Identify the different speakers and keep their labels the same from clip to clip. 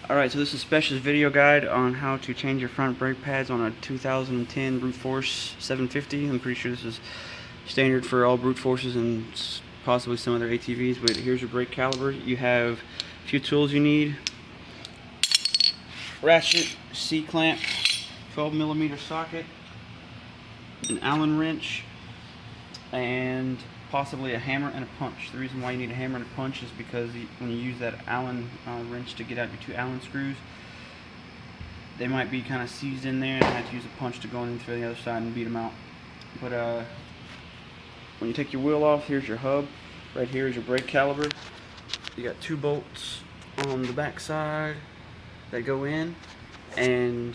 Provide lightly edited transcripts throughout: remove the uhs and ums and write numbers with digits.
Speaker 1: Alright, so this is Special's video guide on how to change your front brake pads on a 2010 Brute Force 750. I'm pretty sure this is standard for all Brute Forces and possibly some other ATVs, but here's your brake caliper. You have a few tools you need. Ratchet, C-clamp, 12mm socket, an Allen wrench, and possibly a hammer and a punch. The reason why you need a hammer and a punch is because when you use that Allen wrench to get out your two Allen screws, they might be kind of seized in there, and I have to use a punch to go in through the other side and beat them out. But when you take your wheel off, here's your hub. Right here is your brake caliper. You got two bolts on the back side that go in, and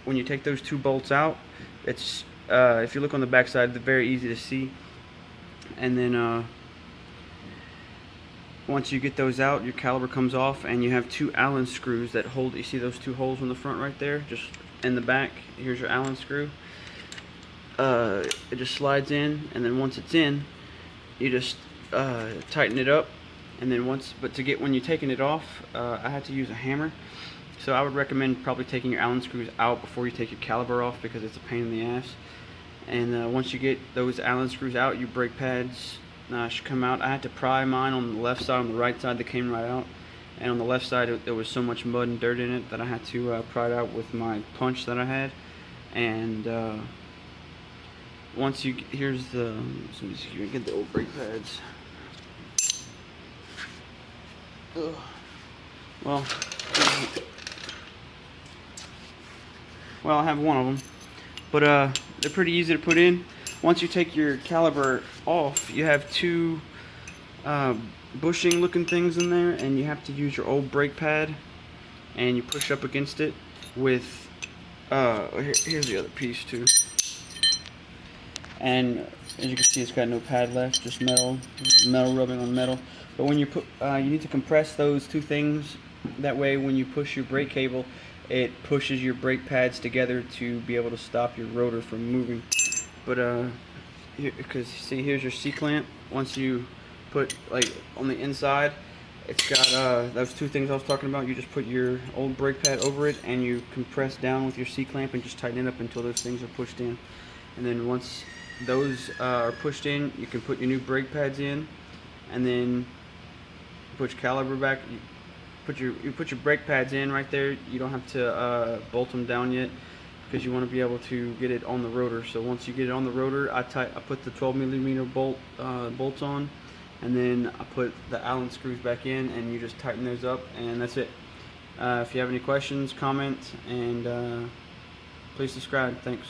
Speaker 1: when you take those two bolts out, it's if you look on the back side, they're very easy to see. And then once you get those out, your caliper comes off, and you have two Allen screws that hold. You see those two holes in the front right there, just in the back. Here's your Allen screw. It just slides in, and then once it's in, you just tighten it up. And then when you're taking it off, I had to use a hammer. So I would recommend probably taking your Allen screws out before you take your caliper off, because it's a pain in the ass. And once you get those Allen screws out, your brake pads should come out. I had to pry mine on the left side. On the right side, they came right out. And on the left side, there was so much mud and dirt in it that I had to pry it out with my punch that I had. And once you here's the so let me see, get the old brake pads. Ugh. Well, I have one of them, but they're pretty easy to put in. Once you take your caliper off, you have two bushing looking things in there, and you have to use your old brake pad, and you push up against it with here's the other piece too. And as you can see, it's got no pad left, just metal rubbing on metal. But when you you need to compress those two things. That way, when you push your brake cable, it pushes your brake pads together to be able to stop your rotor from moving. But because see, here's your C-clamp. Once you put like on the inside, it's got those two things I was talking about. You just put your old brake pad over it, and you compress down with your C-clamp and just tighten it up until those things are pushed in. And then once those are pushed in, you can put your new brake pads in, and then put your caliper back. You put your brake pads in right there. You don't have to bolt them down yet, because you want to be able to get it on the rotor. So once you get it on the rotor, I put the 12mm bolts on, and then I put the Allen screws back in, and you just tighten those up, and that's it. If you have any questions, comment, and please subscribe. Thanks.